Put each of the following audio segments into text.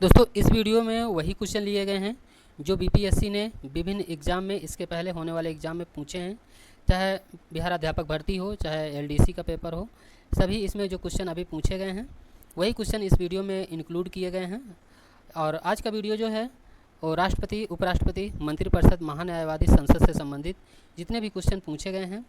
दोस्तों इस वीडियो में वही क्वेश्चन लिए गए हैं जो बीपीएससी ने विभिन्न एग्ज़ाम में इसके पहले होने वाले एग्ज़ाम में पूछे हैं, चाहे बिहार अध्यापक भर्ती हो चाहे एलडीसी का पेपर हो। सभी इसमें जो क्वेश्चन अभी पूछे गए हैं वही क्वेश्चन इस वीडियो में इंक्लूड किए गए हैं। और आज का वीडियो जो है वो राष्ट्रपति, उपराष्ट्रपति, मंत्रिपरिषद, महान्यायवादी संसद से संबंधित जितने भी क्वेश्चन पूछे गए हैं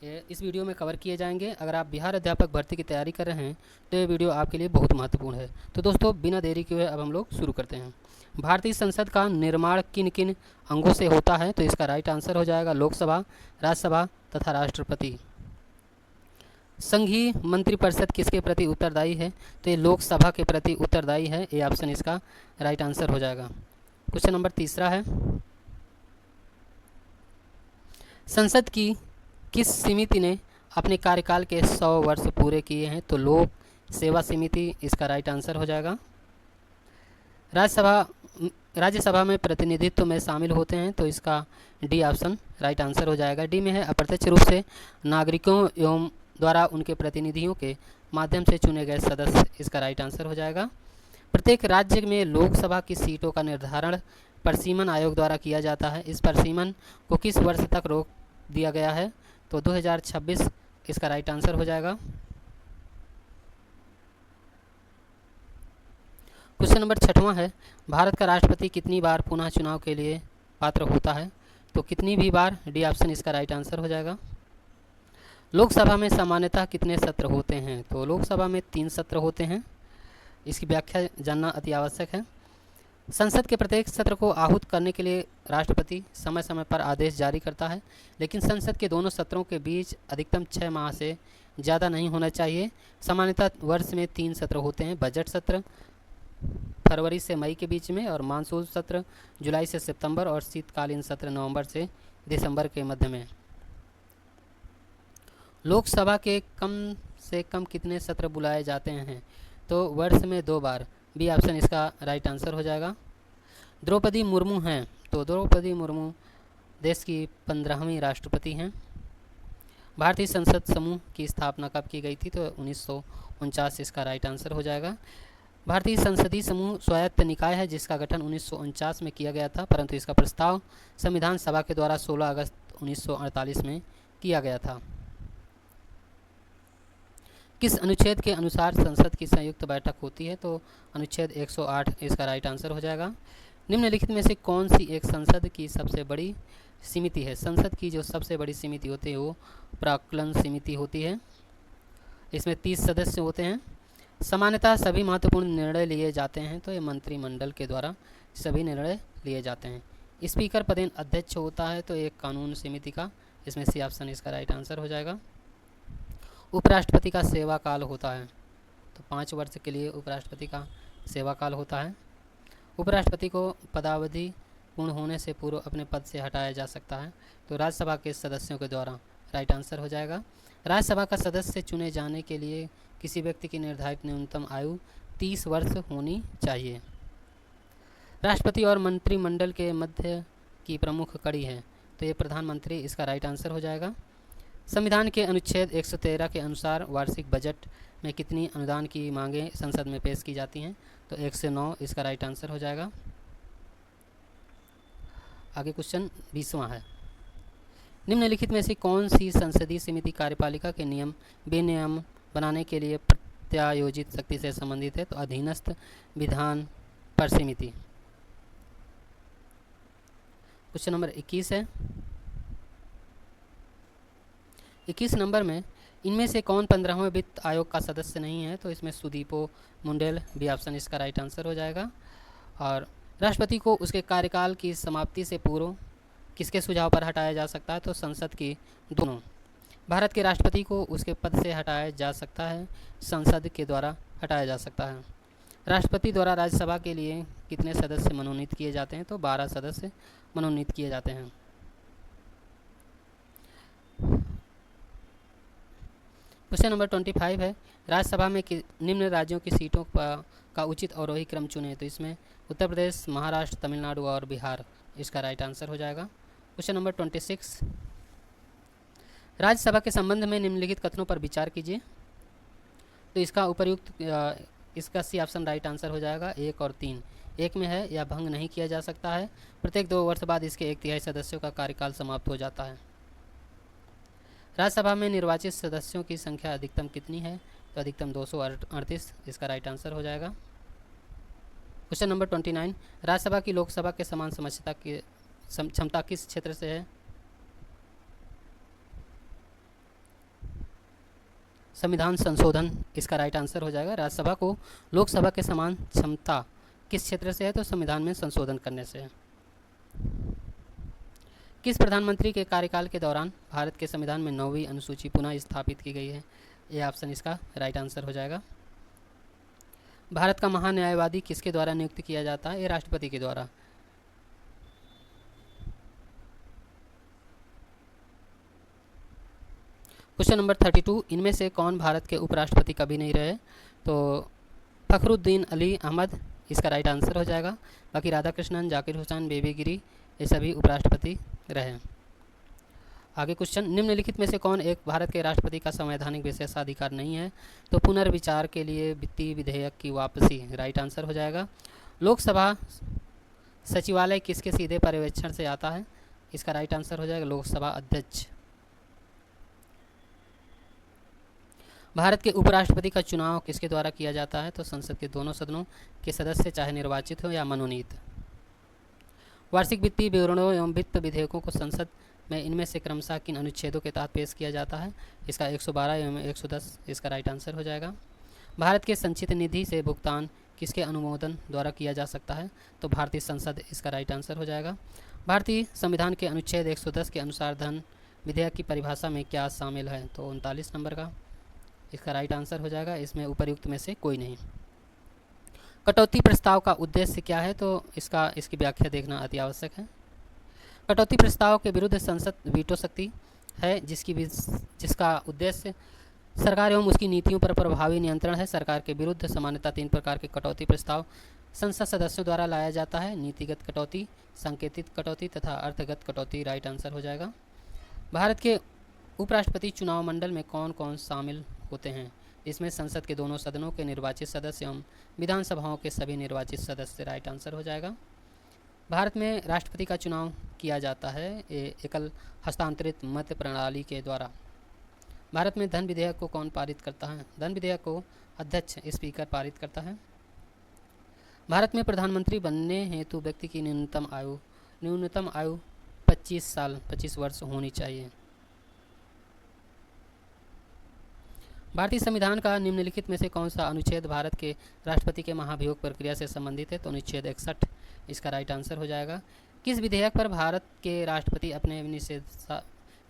इस वीडियो में कवर किए जाएंगे। अगर आप बिहार अध्यापक भर्ती की तैयारी कर रहे हैं तो ये वीडियो आपके लिए बहुत महत्वपूर्ण है। तो दोस्तों बिना देरी किए अब हम लोग शुरू करते हैं। भारतीय संसद का निर्माण किन किन अंगों से होता है? तो इसका राइट आंसर हो जाएगा लोकसभा, राज्यसभा तथा राष्ट्रपति। संघीय मंत्रिपरिषद किसके प्रति उत्तरदायी है? तो ये लोकसभा के प्रति उत्तरदायी है। ये ऑप्शन इसका राइट आंसर हो जाएगा। क्वेश्चन नंबर तीसरा है, संसद की किस समिति ने अपने कार्यकाल के 100 वर्ष पूरे किए हैं? तो लोक सेवा समिति इसका राइट आंसर हो जाएगा। राज्यसभा में प्रतिनिधित्व में शामिल होते हैं तो इसका डी ऑप्शन राइट आंसर हो जाएगा। डी में है अप्रत्यक्ष रूप से नागरिकों एवं द्वारा उनके प्रतिनिधियों के माध्यम से चुने गए सदस्य, इसका राइट आंसर हो जाएगा। प्रत्येक राज्य में लोकसभा की सीटों का निर्धारण परिसीमन आयोग द्वारा किया जाता है। इस परिसीमन को किस वर्ष तक रोक दिया गया है? तो 2026 इसका राइट आंसर हो जाएगा। क्वेश्चन नंबर 6वां है, भारत का राष्ट्रपति कितनी बार पुनः चुनाव के लिए पात्र होता है? तो कितनी भी बार, डी ऑप्शन इसका राइट आंसर हो जाएगा। लोकसभा में सामान्यतः कितने सत्र होते हैं? तो लोकसभा में 3 सत्र होते हैं। इसकी व्याख्या जानना अति आवश्यक है। संसद के प्रत्येक सत्र को आहूत करने के लिए राष्ट्रपति समय समय पर आदेश जारी करता है, लेकिन संसद के दोनों सत्रों के बीच अधिकतम 6 माह से ज़्यादा नहीं होना चाहिए। सामान्यतः वर्ष में 3 सत्र होते हैं, बजट सत्र फरवरी से मई के बीच में, और मानसून सत्र जुलाई से सितंबर, और शीतकालीन सत्र नवंबर से दिसंबर के मध्य में। लोकसभा के कम से कम कितने सत्र बुलाए जाते हैं? तो वर्ष में 2 बार, बी ऑप्शन इसका राइट आंसर हो जाएगा। द्रौपदी मुर्मू हैं, तो द्रौपदी मुर्मू देश की 15वीं राष्ट्रपति हैं। भारतीय संसद समूह की स्थापना कब की गई थी? तो 1949 इसका राइट आंसर हो जाएगा। भारतीय संसदीय समूह स्वायत्त निकाय है जिसका गठन 1949 में किया गया था, परंतु इसका प्रस्ताव संविधान सभा के द्वारा 16 अगस्त 1948 में किया गया था। किस अनुच्छेद के अनुसार संसद की संयुक्त बैठक होती है? तो अनुच्छेद 108 इसका राइट आंसर हो जाएगा। निम्नलिखित में से कौन सी एक संसद की सबसे बड़ी समिति है? संसद की जो सबसे बड़ी समिति होती है वो प्राक्कलन समिति होती है। इसमें 30 सदस्य होते हैं। सामान्यतः सभी महत्वपूर्ण निर्णय लिए जाते हैं तो ये मंत्रिमंडल के द्वारा सभी निर्णय लिए जाते हैं। स्पीकर पदेन अध्यक्ष होता है तो एक कानून समिति का, इसमें सी ऑप्शन इसका राइट आंसर हो जाएगा। उपराष्ट्रपति का सेवा काल होता है, तो 5 वर्ष के लिए उपराष्ट्रपति का सेवा काल होता है। उपराष्ट्रपति को पदावधि पूर्ण होने से पूर्व अपने पद से हटाया जा सकता है, तो राज्यसभा के सदस्यों के द्वारा, राइट आंसर हो जाएगा। राज्यसभा का सदस्य चुने जाने के लिए किसी व्यक्ति की निर्धारित न्यूनतम आयु 30 वर्ष होनी चाहिए। राष्ट्रपति और मंत्रिमंडल के मध्य की प्रमुख कड़ी है, तो ये प्रधानमंत्री, इसका राइट आंसर हो जाएगा। संविधान के अनुच्छेद 113 के अनुसार वार्षिक बजट में कितनी अनुदान की मांगें संसद में पेश की जाती हैं? तो 109 इसका राइट आंसर हो जाएगा। आगे क्वेश्चन 20वां है, निम्नलिखित में से कौन सी संसदीय समिति कार्यपालिका के नियम विनियम बनाने के लिए प्रत्यायोजित शक्ति से संबंधित है? तो अधीनस्थ विधान पर समिति। क्वेश्चन नंबर 21 है, 21 नंबर में इनमें से कौन 15वें वित्त आयोग का सदस्य नहीं है? तो इसमें सुदीपो मुंडेल, बी ऑप्शन इसका राइट आंसर हो जाएगा। और राष्ट्रपति को उसके कार्यकाल की समाप्ति से पूर्व किसके सुझाव पर हटाया जा सकता है? तो संसद की दोनों। भारत के राष्ट्रपति को उसके पद से हटाया जा सकता है, संसद के द्वारा हटाया जा सकता है। राष्ट्रपति द्वारा राज्यसभा के लिए कितने सदस्य मनोनीत किए जाते हैं? तो 12 सदस्य मनोनीत किए जाते हैं। क्वेश्चन नंबर 25 है, राज्यसभा में निम्न राज्यों की सीटों का उचित अवरोही क्रम चुनें? तो इसमें उत्तर प्रदेश, महाराष्ट्र, तमिलनाडु और बिहार, इसका राइट आंसर हो जाएगा। क्वेश्चन नंबर 26, राज्यसभा के संबंध में निम्नलिखित कथनों पर विचार कीजिए। तो इसका उपर्युक्त इसका सी ऑप्शन राइट आंसर हो जाएगा। 1 और 3 एक में है या भंग नहीं किया जा सकता है। प्रत्येक 2 वर्ष बाद इसके 1/3 सदस्यों का कार्यकाल समाप्त हो जाता है। राज्यसभा में निर्वाचित सदस्यों की संख्या अधिकतम कितनी है? तो अधिकतम 238 इसका राइट आंसर हो जाएगा। क्वेश्चन नंबर 29, राज्यसभा की लोकसभा के समान समझता की क्षमता किस क्षेत्र से है? संविधान संशोधन इसका राइट आंसर हो जाएगा। राज्यसभा को लोकसभा के समान क्षमता किस क्षेत्र से है? तो संविधान में संशोधन करने से है। किस प्रधानमंत्री के कार्यकाल के दौरान भारत के संविधान में 9वीं अनुसूची पुनः स्थापित की गई है? ये ऑप्शन इसका राइट आंसर हो जाएगा। भारत का महान्यायवादी किसके द्वारा नियुक्त किया जाता है? ये राष्ट्रपति के द्वारा। क्वेश्चन नंबर 32, इनमें से कौन भारत के उपराष्ट्रपति कभी नहीं रहे? तो फखरुद्दीन अली अहमद इसका राइट आंसर हो जाएगा। बाकी राधाकृष्णन, जाकिर हुसैन, बेबी गिरी ये सभी उपराष्ट्रपति रहे। आगे क्वेश्चन, निम्नलिखित में से कौन एक भारत के राष्ट्रपति का संवैधानिक विशेषाधिकार नहीं है? तो पुनर्विचार के लिए वित्तीय विधेयक की वापसी राइट आंसर हो जाएगा। लोकसभा सचिवालय किसके सीधे पर्यवेक्षण से आता है? इसका राइट आंसर हो जाएगा लोकसभा अध्यक्ष। भारत के उपराष्ट्रपति का चुनाव किसके द्वारा किया जाता है? तो संसद के दोनों सदनों के सदस्य चाहे निर्वाचित हो या मनोनीत। वार्षिक वित्तीय विवरणों एवं वित्त विधेयकों को संसद में इनमें से क्रमशः किन अनुच्छेदों के तहत पेश किया जाता है? इसका 112 एवं 110 इसका राइट आंसर हो जाएगा। भारत के संचित निधि से भुगतान किसके अनुमोदन द्वारा किया जा सकता है? तो भारतीय संसद इसका राइट आंसर हो जाएगा। भारतीय संविधान के अनुच्छेद 110 के अनुसार धन विधेयक की परिभाषा में क्या शामिल है? तो 39 नंबर का इसका राइट आंसर हो जाएगा। इसमें उपर्युक्त में से कोई नहीं। कटौती प्रस्ताव का उद्देश्य क्या है? तो इसकी व्याख्या देखना अति आवश्यक है। कटौती प्रस्ताव के विरुद्ध संसद वीटो शक्ति है, जिसका उद्देश्य सरकार एवं उसकी नीतियों पर प्रभावी नियंत्रण है। सरकार के विरुद्ध सामान्यतः 3 प्रकार के कटौती प्रस्ताव संसद सदस्यों द्वारा लाया जाता है: नीतिगत कटौती, सांकेतिक कटौती तथा अर्थगत कटौती। राइट आंसर हो जाएगा। भारत के उपराष्ट्रपति चुनाव मंडल में कौन कौन शामिल होते हैं? इसमें संसद के दोनों सदनों के निर्वाचित सदस्य एवं विधानसभाओं के सभी निर्वाचित सदस्य। राइट आंसर हो जाएगा। भारत में राष्ट्रपति का चुनाव किया जाता है एकल हस्तांतरित मत प्रणाली के द्वारा। भारत में धन विधेयक को कौन पारित करता है? धन विधेयक को अध्यक्ष स्पीकर पारित करता है। भारत में प्रधानमंत्री बनने हेतु व्यक्ति की न्यूनतम आयु 25 वर्ष होनी चाहिए। भारतीय संविधान का निम्नलिखित में से कौन सा अनुच्छेद भारत के राष्ट्रपति के महाभियोग प्रक्रिया से संबंधित है? तो अनुच्छेद 61 इसका राइट आंसर हो जाएगा। किस विधेयक पर भारत के राष्ट्रपति अपने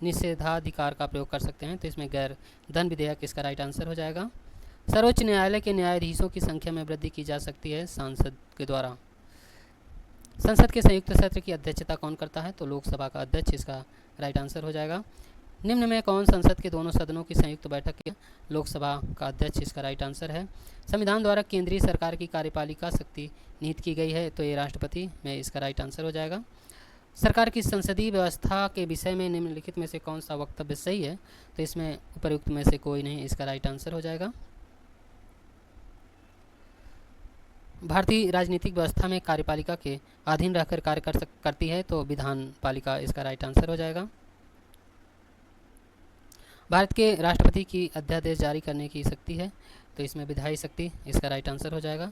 निषेधाधिकार का प्रयोग कर सकते हैं? तो इसमें गैर धन विधेयक इसका राइट आंसर हो जाएगा। सर्वोच्च न्यायालय के न्यायाधीशों की संख्या में वृद्धि की जा सकती है सांसद के द्वारा। संसद के संयुक्त सत्र की अध्यक्षता कौन करता है? तो लोकसभा का अध्यक्ष इसका राइट आंसर हो जाएगा। निम्न में कौन संसद के दोनों सदनों की संयुक्त बैठक की? लोकसभा का अध्यक्ष इसका राइट आंसर है। संविधान द्वारा केंद्रीय सरकार की कार्यपालिका शक्ति निहित की गई है, तो ये राष्ट्रपति में इसका राइट आंसर हो जाएगा। सरकार की संसदीय व्यवस्था के विषय में निम्नलिखित में से कौन सा वक्तव्य सही है? तो इसमें उपर्युक्त में से कोई नहीं, इसका राइट आंसर हो जाएगा। भारतीय राजनीतिक व्यवस्था में कार्यपालिका के अधीन रहकर कार्य करती है, तो विधान पालिका इसका राइट आंसर हो जाएगा। भारत के राष्ट्रपति की अध्यादेश जारी करने की शक्ति है, तो इसमें विधायी शक्ति इसका राइट आंसर हो जाएगा।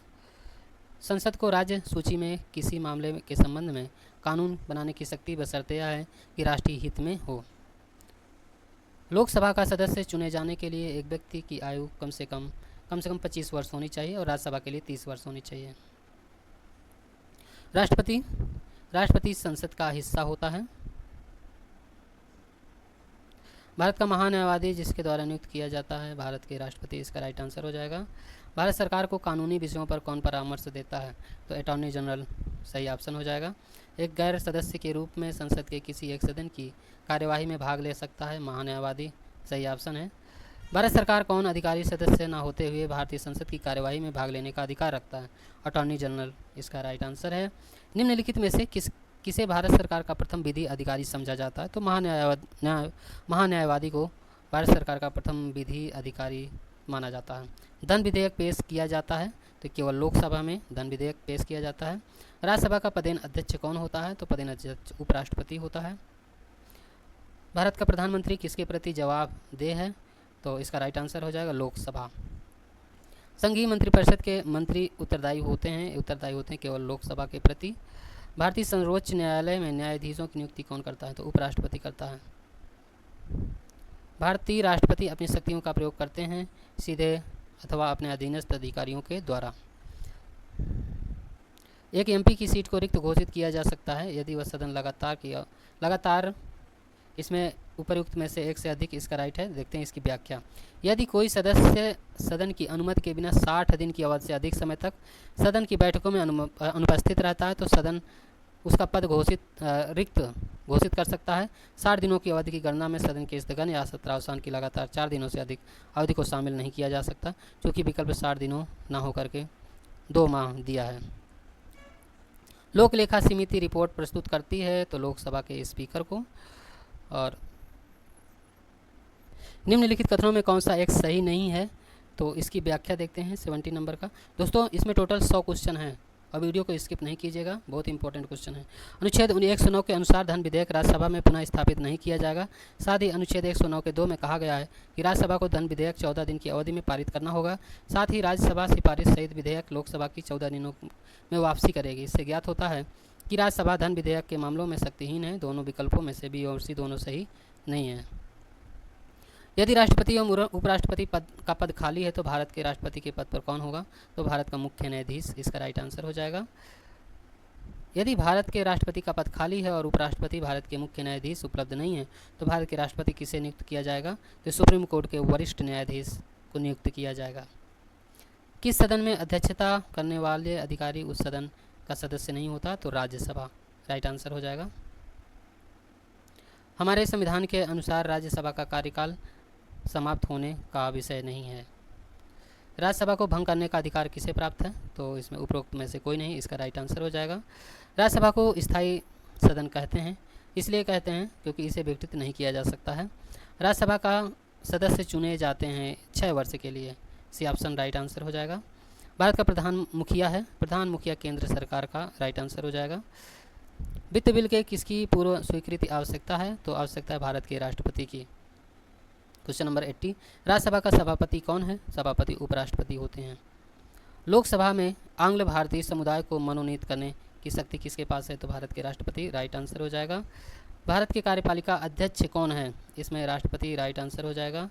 संसद को राज्य सूची में किसी मामले के संबंध में कानून बनाने की शक्ति बशर्ते यह है कि राष्ट्रीय हित में हो। लोकसभा का सदस्य चुने जाने के लिए एक व्यक्ति की आयु कम से कम 25 वर्ष होनी चाहिए और राज्यसभा के लिए 30 वर्ष होनी चाहिए। राष्ट्रपति संसद का हिस्सा होता है। भारत का महान्यायवादी जिसके द्वारा नियुक्त किया जाता है भारत के राष्ट्रपति, इसका राइट आंसर हो जाएगा। भारत सरकार को कानूनी विषयों पर कौन परामर्श देता है? तो अटॉर्नी जनरल सही ऑप्शन हो जाएगा। एक गैर सदस्य के रूप में संसद के किसी एक सदन की कार्यवाही में भाग ले सकता है महान्यायवादी, सही ऑप्शन है। भारत सरकार कौन अधिकारी सदस्य न होते हुए भारतीय संसद की कार्यवाही में भाग लेने का अधिकार रखता है? अटॉर्नी जनरल इसका राइट आंसर है। निम्नलिखित में से किसे भारत सरकार का प्रथम विधि अधिकारी समझा जाता है? तो महान्यायवादी को भारत सरकार का प्रथम विधि अधिकारी माना जाता है। धन विधेयक पेश किया जाता है तो केवल लोकसभा में धन विधेयक पेश किया जाता है। राज्यसभा का पदेन अध्यक्ष कौन होता है? तो पदेन अध्यक्ष उपराष्ट्रपति होता है। भारत का प्रधानमंत्री किसके प्रति जवाबदेह है? तो इसका राइट आंसर हो जाएगा लोकसभा। संघीय मंत्रिपरिषद के मंत्री उत्तरदायी होते हैं केवल लोकसभा के प्रति। भारतीय सर्वोच्च न्यायालय में न्यायाधीशों की नियुक्ति कौन करता है? तो उपराष्ट्रपति करता है। भारतीय राष्ट्रपति अपनी शक्तियों का प्रयोग करते हैं सीधे अथवा अपने अधीनस्थ अधिकारियों के द्वारा। एक एमपी की सीट को रिक्त घोषित किया जा सकता है यदि वह सदन लगातार इसमें उपर्युक्त में से एक से अधिक, इसका राइट है। देखते हैं इसकी व्याख्या। यदि कोई सदस्य सदन की अनुमति के बिना 60 दिन की अवधि से अधिक समय तक सदन की बैठकों में अनुपस्थित रहता है तो सदन उसका पद रिक्त घोषित कर सकता है। 60 दिनों की अवधि की गणना में सदन के स्थगन या सत्रावसान की लगातार 4 दिनों से अधिक अवधि को शामिल नहीं किया जा सकता, क्योंकि विकल्प 60 दिनों न होकर के 2 माह दिया है। लोक लेखा समिति रिपोर्ट प्रस्तुत करती है तो लोकसभा के स्पीकर को। और निम्नलिखित कथनों में कौन सा एक सही नहीं है? तो इसकी व्याख्या देखते हैं 70 नंबर का। दोस्तों इसमें टोटल 100 क्वेश्चन हैं और वीडियो को स्किप नहीं कीजिएगा, बहुत इंपॉर्टेंट क्वेश्चन है। अनुच्छेद 109 के अनुसार धन विधेयक राज्यसभा में पुनः स्थापित नहीं किया जाएगा। साथ ही अनुच्छेद 109 के 2 में कहा गया है कि राज्यसभा को धन विधेयक 14 दिन की अवधि में पारित करना होगा। साथ ही राज्यसभा सिफारिश सहित विधेयक लोकसभा की 14 दिनों में वापसी करेगी। इससे ज्ञात होता है कि राज्यसभा धन विधेयक के मामलों में शक्तिहीन है। दोनों विकल्पों में से बी और सी दोनों सही नहीं है। यदि राष्ट्रपति एवं उपराष्ट्रपति पद का पद खाली है तो भारत के राष्ट्रपति के पद पर कौन होगा? तो भारत का मुख्य न्यायाधीश, इसका राइट आंसर हो जाएगा। यदि भारत के राष्ट्रपति का पद खाली है और उपराष्ट्रपति भारत के मुख्य न्यायाधीश उपलब्ध नहीं है तो भारत के राष्ट्रपति किसे नियुक्त किया जाएगा? तो सुप्रीम कोर्ट के वरिष्ठ न्यायाधीश को नियुक्त किया जाएगा। किस सदन में अध्यक्षता करने वाले अधिकारी उस सदन का सदस्य नहीं होता? तो राज्यसभा, राइट आंसर हो जाएगा। हमारे संविधान के अनुसार राज्यसभा का कार्यकाल समाप्त होने का विषय नहीं है। राज्यसभा को भंग करने का अधिकार किसे प्राप्त है? तो इसमें उपरोक्त में से कोई नहीं, इसका राइट आंसर हो जाएगा। राज्यसभा को स्थायी सदन कहते हैं, इसलिए कहते हैं क्योंकि इसे विघटित नहीं किया जा सकता है। राज्यसभा का सदस्य चुने जाते हैं 6 वर्ष के लिए, सी ऑप्शन राइट आंसर हो जाएगा। भारत का प्रधान मुखिया है, प्रधान मुखिया केंद्र सरकार का, राइट आंसर हो जाएगा। वित्त बिल के किसकी पूर्व स्वीकृति आवश्यकता है? तो आवश्यकता है भारत के राष्ट्रपति की। क्वेश्चन नंबर 80, राज्यसभा का सभापति कौन है? सभापति उपराष्ट्रपति होते हैं। लोकसभा में आंग्ल भारतीय समुदाय को मनोनीत करने की शक्ति किसके पास है? तो भारत के राष्ट्रपति, राइट आंसर हो जाएगा। भारत के कार्यपालिका अध्यक्ष कौन है? इसमें राष्ट्रपति, राइट आंसर हो जाएगा।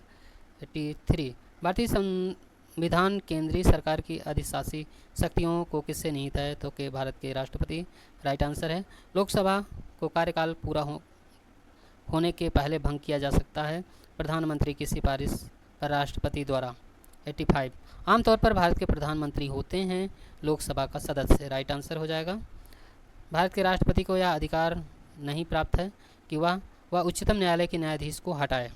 83, भारतीय संविधान केंद्रीय सरकार की अधिशासी शक्तियों को किससे निहित है? तो के भारत के राष्ट्रपति, राइट आंसर है। लोकसभा को कार्यकाल पूरा होने के पहले भंग किया जा सकता है प्रधानमंत्री की सिफारिश पर राष्ट्रपति द्वारा। 85, आमतौर पर भारत के प्रधानमंत्री होते हैं लोकसभा का सदस्य, राइट आंसर हो जाएगा। भारत के राष्ट्रपति को यह अधिकार नहीं प्राप्त है कि वह उच्चतम न्यायालय के न्यायाधीश को हटाए।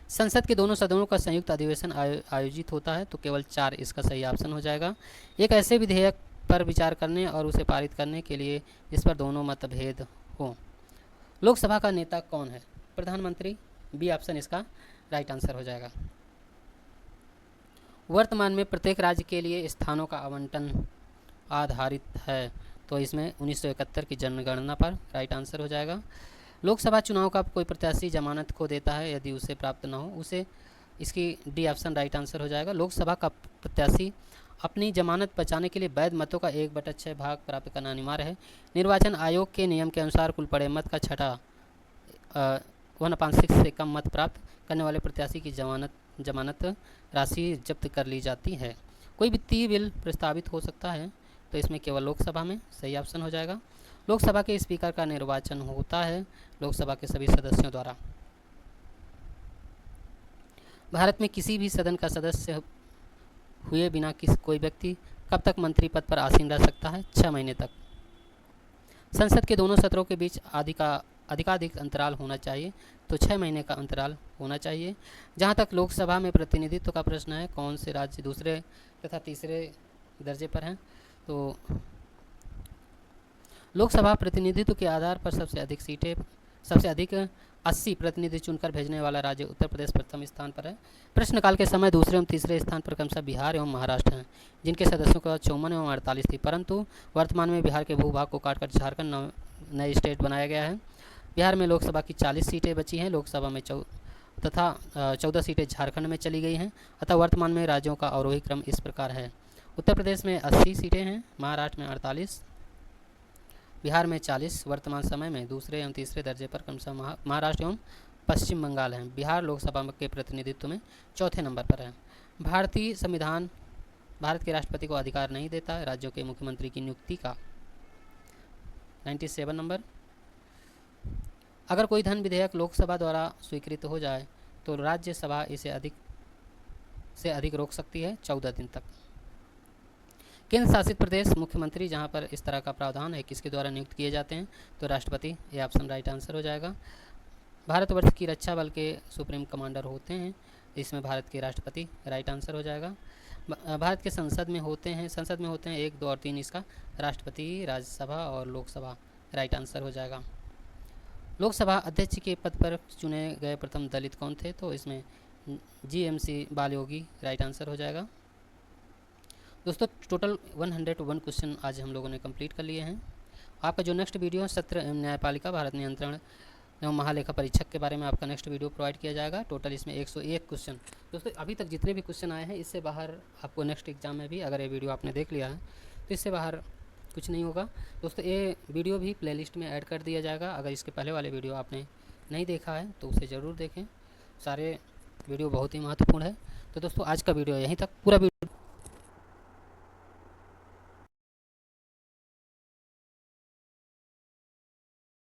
संसद के दोनों सदनों का संयुक्त अधिवेशन आयोजित होता है तो केवल 4, इसका सही ऑप्शन हो जाएगा। एक ऐसे विधेयक पर विचार करने और उसे पारित करने के लिए जिस पर दोनों मतभेद हो। लोकसभा का नेता कौन है? प्रधानमंत्री, बी ऑप्शन इसका राइट आंसर हो जाएगा। वर्तमान में प्रत्येक राज्य के लिए स्थानों का आवंटन आधारित है तो इसमें 1971 की जनगणना पर, राइट आंसर हो जाएगा। लोकसभा चुनाव का कोई प्रत्याशी जमानत खो देता है यदि उसे प्राप्त न हो उसे, इसकी डी ऑप्शन राइट आंसर हो जाएगा। लोकसभा का प्रत्याशी अपनी जमानत बचाने के लिए वैध मतों का 1/6 भाग प्राप्त करना अनिवार्य है। निर्वाचन आयोग के नियम के अनुसार कुल पड़े मत का 1/6 से कम मत प्राप्त करने वाले प्रत्याशी की जमानत राशि जब्त कर ली जाती है। कोई वित्तीय बिल प्रस्तावित हो सकता है तो इसमें केवल लोकसभा में, सही ऑप्शन हो जाएगा। लोकसभा के स्पीकर का निर्वाचन होता है लोकसभा के सभी सदस्यों द्वारा। भारत में किसी भी सदन का सदस्य हुए बिना कोई व्यक्ति कब तक मंत्री पद पर आसीन रह सकता है? 6 महीने तक। संसद के दोनों सत्रों के बीच अधिकाधिक अंतराल होना चाहिए तो 6 महीने का अंतराल होना चाहिए। जहां तक लोकसभा में प्रतिनिधित्व का प्रश्न है, कौन से राज्य दूसरे तथा तीसरे दर्जे पर हैं? तो लोकसभा प्रतिनिधित्व के आधार पर सबसे अधिक सीटें सबसे अधिक 80 प्रतिनिधि चुनकर भेजने वाला राज्य उत्तर प्रदेश प्रथम स्थान पर है। प्रश्नकाल के समय दूसरे एवं तीसरे स्थान पर क्रमशः बिहार एवं महाराष्ट्र हैं, जिनके सदस्यों का 54 एवं 48 थी, परंतु वर्तमान में बिहार के भूभाग को काटकर झारखंड नए स्टेट बनाया गया है। बिहार में लोकसभा की 40 सीटें बची हैं, लोकसभा में तथा 14 सीटें झारखंड में चली गई हैं। अतः वर्तमान में राज्यों का अवरोही क्रम इस प्रकार है। उत्तर प्रदेश में 80 सीटें हैं, महाराष्ट्र में 48, बिहार में 40, वर्तमान समय में दूसरे एवं तीसरे दर्जे पर क्रमशः महाराष्ट्र एवं पश्चिम बंगाल हैं। बिहार लोकसभा के प्रतिनिधित्व में चौथे नंबर पर है। भारतीय संविधान भारत के राष्ट्रपति को अधिकार नहीं देता है राज्यों के मुख्यमंत्री की नियुक्ति का। 97 नंबर। अगर कोई धन विधेयक लोकसभा द्वारा स्वीकृत हो जाए तो राज्यसभा इसे अधिक से अधिक रोक सकती है 14 दिन तक। केंद्र शासित प्रदेश मुख्यमंत्री जहां पर इस तरह का प्रावधान है किसके द्वारा नियुक्त किए जाते हैं, तो राष्ट्रपति, ये ऑप्शन राइट आंसर हो जाएगा। भारतवर्ष की रक्षा बल के सुप्रीम कमांडर होते हैं, इसमें भारत के राष्ट्रपति राइट आंसर हो जाएगा। भारत के संसद में होते हैं 1, 2 और 3 इसका राष्ट्रपति, राज्यसभा और लोकसभा राइट आंसर हो जाएगा। लोकसभा अध्यक्ष के पद पर चुने गए प्रथम दलित कौन थे, तो इसमें GMC बालयोगी राइट आंसर हो जाएगा। दोस्तों टोटल 101 क्वेश्चन आज हम लोगों ने कंप्लीट कर लिए हैं। आपका जो नेक्स्ट वीडियो सत्र एवं न्यायपालिका भारत नियंत्रण एवं महालेखा परीक्षक के बारे में आपका नेक्स्ट वीडियो प्रोवाइड किया जाएगा। टोटल इसमें 101 क्वेश्चन। दोस्तों अभी तक जितने भी क्वेश्चन आए हैं इससे बाहर आपको नेक्स्ट एग्जाम में भी अगर ये वीडियो आपने देख लिया है तो इससे बाहर कुछ नहीं होगा। दोस्तों ये वीडियो भी प्लेलिस्ट में ऐड कर दिया जाएगा। अगर इसके पहले वाले वीडियो आपने नहीं देखा है तो उसे ज़रूर देखें, सारे वीडियो बहुत ही महत्वपूर्ण है। तो दोस्तों आज का वीडियो यहीं तक। पूरा